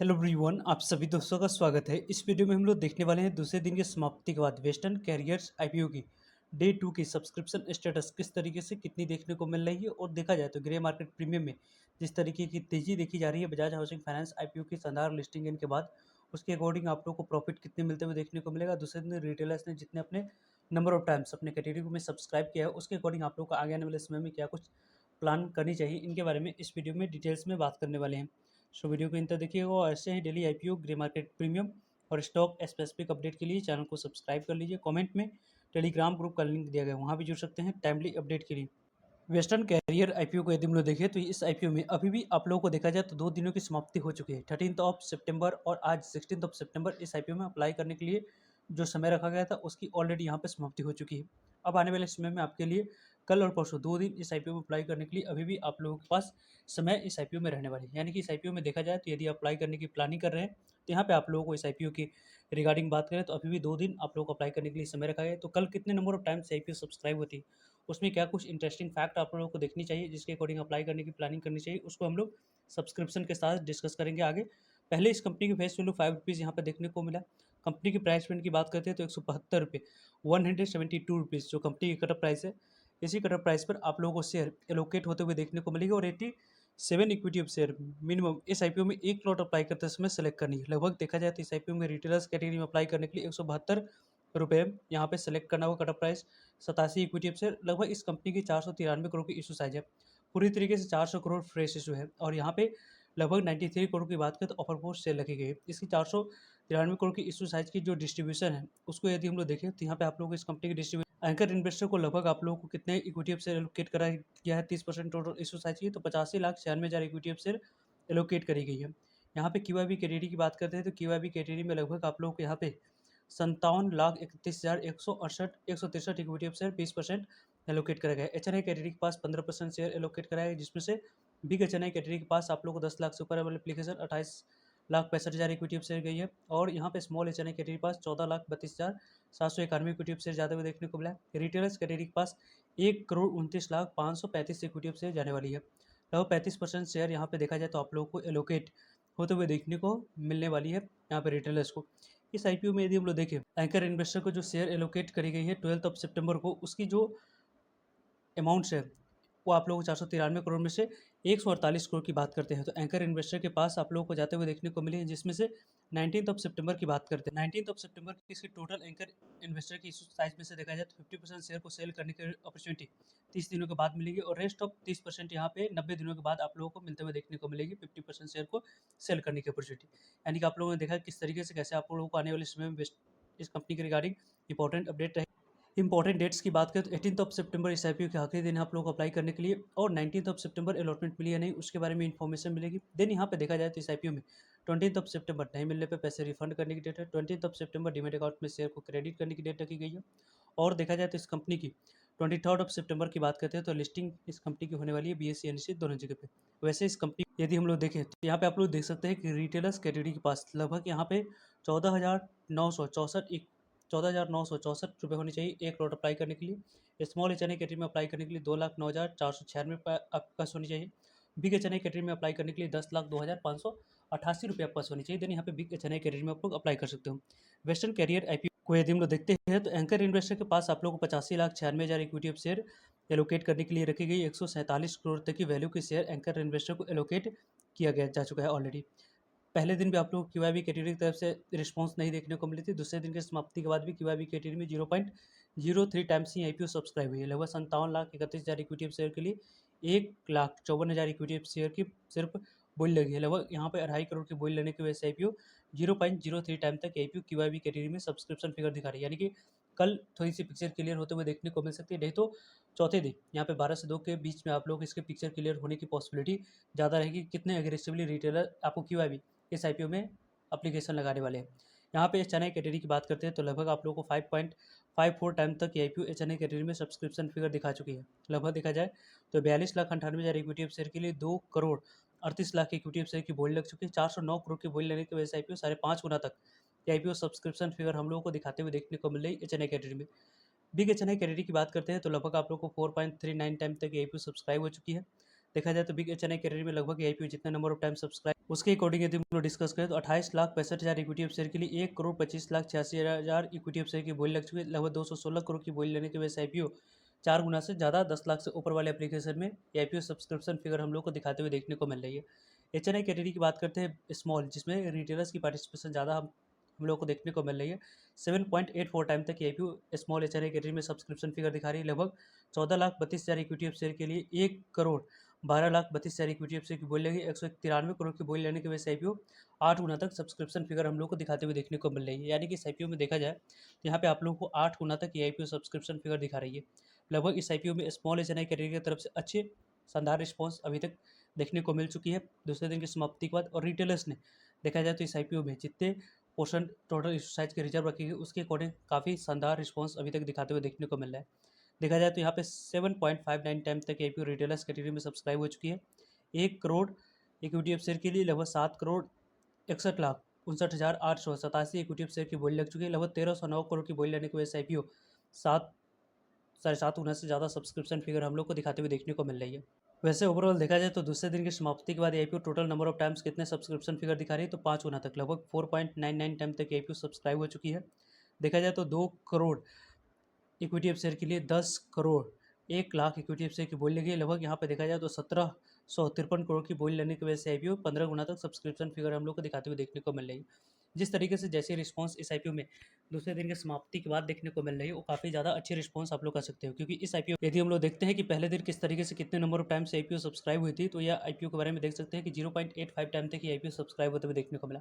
Hello everyone, आप सभी दोस्तों का स्वागत है। इस वीडियो में हम लोग देखने वाले हैं दूसरे दिन की समाप्ति के बाद वेस्टर्न कैरियर्स आईपीओ की डे 2 की सब्सक्रिप्शन स्टेटस किस तरीके से कितनी देखने को मिल रही है। और देखा जाए तो ग्रे मार्केट प्रीमियम में जिस तरीके की तेजी देखी जा रही है बजाज हाउसिंग फाइनेंस आईपीओ की शानदार लिस्टिंग इन के बाद, उसके अकॉर्डिंग आप लोग को प्रॉफिट कितने मिलते हुए देखने को मिलेगा। दूसरे दिन रिटेलर्स ने जितने अपने नंबर ऑफ टाइम्स अपने कैटेगरी में सब्सक्राइब किया है उसके अकॉर्डिंग आप लोग को आगे आने वाले समय में क्या कुछ प्लान करनी चाहिए, इनके बारे में इस वीडियो में डिटेल्स में बात करने वाले हैं। सो वीडियो को अंत तक देखिएगा और ऐसे ही daily IPO grey market premium और स्टॉक स्पेसिफिक अपडेट के लिए चैनल को सब्सक्राइब कर लीजिए। कमेंट में टेलीग्राम ग्रुप का लिंक दिया गया है, वहाँ भी जुड़ सकते हैं टाइमली अपडेट के लिए। वेस्टर्न कैरियर आईपीओ को यदि हम लोग देखें तो इस आईपीओ में अभी भी आप लोगों को देखा जाए तो 2 दिनों की समाप्ति हो चुकी है। 13 और आज 16 इस आईपीओ में अप्लाई करने के लिए जो समय रखा गया था उसकी ऑलरेडी यहाँ पे समाप्ति हो चुकी है। अब आने वाले समय में आपके लिए कल और परसों 2 दिन इस आईपीओ में अप्लाई करने के लिए अभी भी आप लोगों के पास समय इस आईपीओ में रहने वाली है। यानी कि इस आईपीओ में देखा जाए तो यदि अप्लाई करने की प्लानिंग कर रहे हैं तो यहाँ पे आप लोगों को इस आईपीओ की रिगार्डिंग बात करें तो अभी भी 2 दिन आप लोगों को अप्लाई करने के लिए समय रखा गया है। तो कल कितने नंबर ऑफ टाइम से आईपीओ सब्सक्राइब होती है, उसमें क्या कुछ इंटरेस्टिंग फैक्ट आप लोगों को देखनी चाहिए जिसके अकॉर्डिंग अप्लाई करने की प्लानिंग करनी चाहिए, उसको हम लोग सब्सक्रिप्शन के साथ डिस्कस करेंगे आगे। पहले इस कंपनी की फेस वैल्यू ₹5 यहाँ पर देखने को मिला। कंपनी की प्राइस पॉइंट की बात करते हैं तो ₹172, ₹172 जो कंपनी की कटअप प्राइस है। इसी कटअप प्राइस पर आप लोगों को शेयर एलोकेट होते हुए देखने को मिलेगी और 87 इक्विटी ऑफ शेयर मिनिमम इस आईपीओ में एक लॉट अप्लाई करते समय सेलेक्ट करनी है। लगभग देखा जाए तो इस आईपीओ में रिटेलर्स कैटेगरी में अप्लाई करने के लिए ₹172 यहाँ पे सेलेक्ट करना होगा cutoff price. 87 equity of share, लगभग इस कंपनी की 493 करोड़ की इशू साइज है। पूरी तरीके से 400 करोड़ फ्रेश इशू है और यहाँ पे लगभग 93 करोड़ की बात करें तो ऑफर पोस्ट सेल रखी गई है। इसकी 493 करोड़ की इशू साइज की जो डिस्ट्रीब्यूशन है उसको यदि हम लोग देखें तो यहाँ पे आप लोगों को इस कंपनी की डिस्ट्रीब्यूशन एंकर इन्वेस्टर को लगभग आप लोगों को कितने इक्विटी ऑफ शेयर एलोकेट करा गया है। 30% टोटल इशू साइज की, तो 85,96,000 इक्विटी ऑफ शेयर एलोकेट करी गई है। यहाँ पे क्यूआईबी कैटेगरी की बात करते हैं तो क्यूआईबी कैटेगरी में लगभग आप लोगों को यहाँ पे 57,31,168 इक्विटी ऑफ शेयर 20% एलोकेट करा गया है। एचएनआई कैटेगरी के पास 15% शेयर एलोकेट कराया है, जिसमें से बिग एचएनआई कैटेगरी के पास आप लोगों को 10 लाख से ऊपर एप्लीकेशन 28,65,000 इक्विटी ऑफ शेयर गई है। और यहाँ पे स्मॉल एचएनआई कैटेगरी के पास 14,32,791 इक्विटी ऑफ शेयर जाते हुए देखने को मिला है। रिटेलर्स कैटेगरी के पास 1,29,535 इक्विटी ऑफ शेयर जाने वाली है। लगभग 35% शेयर यहाँ पे देखा जाए तो आप लोगों को एलोकेट होते हुए देखने को मिलने वाली है यहाँ पे रिटेलर्स को। इस आईपीओ में यदि हम लोग देखें एंकर इन्वेस्टर को जो शेयर एलोकेट करी गई है 12 सितंबर को, उसकी जो अमाउंट्स है वो आप लोगों को 493 करोड़ में से 148 करोड़ की बात करते हैं तो एंकर इन्वेस्टर के पास आप लोगों को जाते हुए देखने को मिले हैं, जिसमें से 19 सितंबर की बात करते हैं। 19 सितंबर की इसकी टोटल एंकर इन्वेस्टर की इशू साइज में से देखा जाए तो 50% शेयर को सेल करने की अपॉर्चुनिटी 30 दिनों के बाद मिलेगी और रेस्ट ऑफ 30% यहाँ पे 90 दिनों के बाद आप लोगों को मिलते हुए देखने को मिलेगी 50% शेयर को सेल करने की अपॉर्चुनिटी। यानी कि आप लोगों ने देखा किस तरीके से कैसे आप लोगों को आने वाले समय में इस कंपनी के रिगार्डिंग इंपॉर्टेंट अपडेट रहे। इंपॉर्टेंट डेट्स की बात करें तो 18 सितंबर इस आईपीओ के आखिरी दिन है आप लोग को अप्लाई करने के लिए, और 19 सितंबर अलॉटमेंट मिली या नहीं उसके बारे में इन्फॉर्मेशन मिलेगी। देन यहाँ पे देखा जाए तो इस आईपीओ में 20 सितंबर नहीं मिलने पे पैसे रिफंड करने की डेट है। 20 सितंबर डीमेट अकाउंट में शेयर को क्रेडिट करने की डेट रखी गई है। और देखा जाए तो इस कंपनी की 23 सितंबर की बात करते हैं तो लिस्टिंग इस कंपनी की होने वाली है बीएससी एनएससी दोनों जगह पे। वैसे इस कंपनी यदि हम लोग देखें तो यहाँ पे आप लोग देख सकते हैं कि रिटेलर्स कैटेगरी के पास लगभग यहाँ पे 14,964 होनी चाहिए एक लॉट अप्लाई करने के लिए। Small H N I category में अप्लाई करने के लिए 2,09,496 आपके पास होनी चाहिए। Big H N I category में अप्लाई करने के लिए 10,02,588 रुपये आपके पास होनी चाहिए। देन यहाँ पे big H N I category में आप लोग अप्लाई कर सकते हो। वेस्टर्न कैरियर आईपीओ को यदि हम लोग देखते हैं तो एंकर इन्वेस्टर के पास आप लोग को 85,96,000 इक्विटी ऑफ शेयर एलोकेट करने के लिए रखी गई। 147 करोड़ तक की वैल्यू के शेयर एंकर इन्वेस्टर को एलोकेट किया गया जा चुका है ऑलरेडी। पहले दिन भी आप लोग क्यूआईबी कैटेगरी की तरफ से रिस्पांस नहीं देखने को मिली थी। दूसरे दिन की समाप्ति के बाद भी क्यूआईबी कैटेगरी में 0.03 टाइम्स ही आईपीओ सब्सक्राइब हुई है। लगभग 57,31,000 इक्विटी ऑफ शेयर के लिए 1,54,000 इक्विटी ऑफ शेयर की सिर्फ बोल लगी है। लगभग यहाँ पे 2.5 करोड़ की बोल लेने की वजह से आईपीओ 0.03 टाइम तक आईपीओ क्यूआईबी कैटेगरी में सब्सक्रिप्शन फिगर दिखा रही है। यानी कि कल थोड़ी सी पिक्चर क्लियर होते हुए देखने को मिल सकती है। नहीं तो चौथे दिन यहाँ पे 12 से 2 के बीच में आप लोग इसके पिक्चर क्लियर होने की पॉसिबिलिटी ज़्यादा रहेगी। कितने एग्रेसिवली रिटेलर आपको क्यूआईबी इस आईपीओ में एप्लीकेशन लगाने वाले हैं। यहाँ पे एच एन आई कैटेगरी की बात करते हैं तो लगभग आप लोगों को 5.54 टाइम तक ये IPO H N I category में सब्सक्रिप्शन फिगर दिखा चुकी है। लगभग देखा जाए तो 42,98,000 इक्विटी ऑफ शेयर के लिए 2,38,00,000 की इक्विटी ऑफ शेयर की बोली लग चुकी है। 409 करोड़ की बोली लेने की वजह से आईपीओ 5.5 गुना तक ये आईपीओ सब्सक्रिप्शन फिगर हम लोगों को दिखाते हुए देखने को मिल रही है एच एन आई कैटेगरी में। Big H N I category की बात करते हैं तो लगभग आप लोग को 4.39 टाइम तक ये आईपीओ सब्सक्राइब हो चुकी है। देखा जाए तो big H N I category में लगभग आई जितना नंबर ऑफ टाइम सब्सक्राइब उसके अकॉर्डिंग यदि हम लोग डिस्कस करें तो 28,65,000 इक्विटी ऑफ शेयर के लिए 1,25,86,000 इक्विटी ऑफ शेयर की बोली लग चुकी है। लगभग 216 करोड़ की बोली लेने की वजह से आईपीओ 4 गुना से ज़्यादा 10 लाख से ऊपर वाले एप्लीकेशन में आईपीओ सब्सक्रिप्शन फिगर हम लोग को दिखाते हुए देखने को मिल रही है। एच एन आई कैटेगरी की बात करते हैं स्मॉल, जिसमें रिटेलर्स की पार्टिसिपेशन ज़्यादा हम लोग को देखने को मिल रही है। 7.84 टाइम तक IPO small H N I category में सब्सक्रिप्शन फिगर दिखा रही है। लगभग 14,32,000 इक्विटी ऑफ शेयर के लिए 1,12,32,000 इक्विटी ऑफ शेयर की बोली लगी। 193 करोड़ की बोली लेने की वजह से आईपीओ 8 गुना तक सब्सक्रिप्शन फिगर हम लोग को दिखाते हुए देखने को मिल रही है। यानी कि इस आईपीओ में देखा जाए तो यहाँ पे आप लोगों को 8 गुना तक ये आईपीओ सब्सक्रिप्शन फिगर दिखा रही है। लगभग इस आईपीओ में small H N I category की तरफ से अच्छे शानदार रिस्पॉन्स अभी तक देखने को मिल चुकी है दूसरे दिन की समाप्ति के बाद। और रिटेलर्स ने देखा जाए तो इस आईपीओ में जितने पोर्शन टोटल इशू साइज के रिजर्व रखी गई उसके अकॉर्डिंग काफ़ी शानदार रिस्पॉन्स अभी तक दिखाते हुए देखने को मिल रहा है। देखा जाए तो यहाँ पे 7.59 टाइम तक आईपीओ रिटेलर्स कैटेगरी में सब्सक्राइब हो चुकी है। 1 करोड़ इक्विटी ऑफ शेयर के लिए लगभग 7,61,59,887 इक्विटी ऑफ शेयर की बोली लग चुकी है। लगभग 1,309 करोड़ की बोली लेने की वजह से आईपीओ 7.5 गुना से ज़्यादा सब्सक्रिप्शन फिगर हम लोग को दिखाते हुए देखने को मिल रही है। वैसे ओवरऑल देखा जाए तो दूसरे दिन की समाप्ति के बाद IPO total number of times कितने सब्सक्रिप्शन फिगर दिखा रही है तो 5 गुना तक लगभग 4.99 टाइम तक आईपीओ सब्सक्राइब हो चुकी है। देखा जाए तो 2 करोड़ इक्विटी ऑफ शेयर के लिए 10 crore 1 lakh equity of share की बोली लगी। लगभग यहाँ पे देखा जाए तो 1753 करोड़ की बोली लेने की वजह से आईपीओ 15 गुना तक सब्सक्रिप्शन फिगर हम लोग को दिखाते हुए देखने को मिल रही है। जिस तरीके से जैसे रिस्पांस इस आईपीओ में दूसरे दिन की समाप्ति के बाद देखने को मिल रही है वो काफ़ी ज़्यादा अच्छी रिस्पांस आप लोग कर सकते हो, क्योंकि इस आईपीओ यदि हम लोग देखते हैं कि पहले दिन किस तरीके से कितने नंबर ऑफ टाइम से आईपीओ सब्सक्राइब हुई थी तो यह आईपीओ के बारे में देख सकते हैं कि 0.85 टाइम तक ही आईपीओ सब्सक्राइब होते हुए देखने को मिला।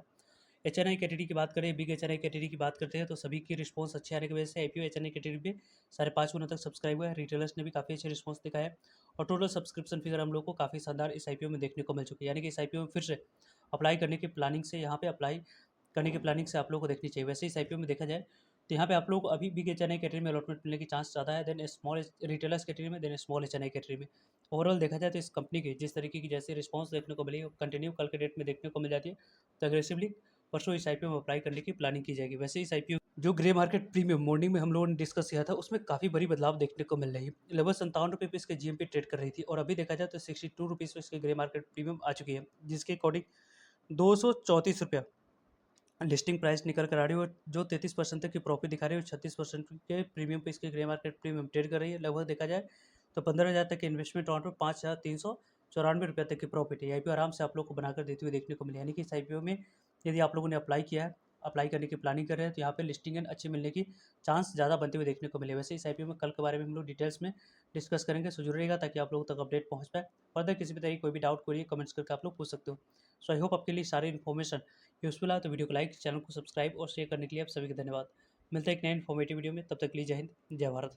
एच एन आई कैटेगरी की बात करें, big H N I category की बात करते हैं तो सभी की रिस्पॉन्स अच्छे आने की वजह से IPO H N I category में 5.5 गुना तक सब्सक्राइब हुआ है। रिटेलर्स ने भी काफ़ी अच्छे रिस्पॉन्स दिखाया है और टोटल सब्सक्रिप्शन फिगर हम लोग को काफ़ी शानदार इस आईपीओ में देखने को मिल चुकी है। यानी कि इस आईपीओ में फिर से अप्लाई करने की प्लानिंग से यहाँ पे अप्लाई करने की प्लानिंग से आप लोग को देखनी चाहिए। वैसे इस आईपीओ में देखा जाए तो यहाँ पे आप लोग को अभी big H N I category में अलॉटमेंट मिलने की चांस ज़्यादा है देन स्मॉल रिटेलर्स कैटेगरी में, then small H N I category में। ओवरऑल देखा जाए तो इस कंपनी की जिस तरीके की जैसे रिस्पॉन्स देखने को मिली कंटिन्यू कल के डेट में देखने को मिल जाती है, तो अग्रेसिवली परसों इस आईपीओ में अप्लाई करने की प्लानिंग की जाएगी। वैसे इस आईपीओ जो ग्रे मार्केट प्रीमियम मॉर्निंग में हम लोगों ने डिस्कस किया था उसमें काफ़ी बड़ी बदलाव देखने को मिल रही है। लगभग 57 रुपये पे इसके जीएमपी ट्रेड कर रही थी और अभी देखा जाए तो 62 रुपीज़ पे इसके ग्रे मार्केट प्रीमियम आ चुकी है, जिसके अकॉर्डिंग 234 रुपया लिस्टिंग प्राइस निकल कर आ रही है और जो 33% तक की प्रॉफिट दिखा रही है और 36% के प्रीमियम पे इसके ग्रे मार्केट प्रीमियम ट्रेड कर रही है। लगभग देखा जाए तो 15,000 तक के इन्वेस्टमेंट राउंड में 5,394 रुपये तक की प्रॉफिट है। आईपीओ आराम से आप लोग को बनाकर देते हुए देखने को मिले। यानी कि इस आईपीओ में यदि आप लोगों ने अप्लाई किया है, अप्लाई करने की प्लानिंग कर रहे हैं तो यहाँ पे लिस्टिंग एंड अच्छी मिलने की चांस ज़्यादा बनते हुए देखने को मिले। वैसे इस आईपीओ में कल के बारे में हम लोग डिटेल्स में डिस्कस करेंगे, सो जरूर रहेगा ताकि आप लोगों तक अपडेट पहुँच पाए। फर्दर किसी भी तरह की कोई भी डाउट कोई कमेंट्स करके आप लोग पूछ सकते हो। सो आई होप आपके लिए सारी इन्फॉर्मेशन यूज़फुल है, तो वीडियो को लाइक, चैनल को सब्सक्राइब और शेयर करने के लिए आप सभी का धन्यवाद। मिलते हैं एक नए इन्फॉर्मेटिव वीडियो में, तब तक के लिए जय हिंद, जय भारत।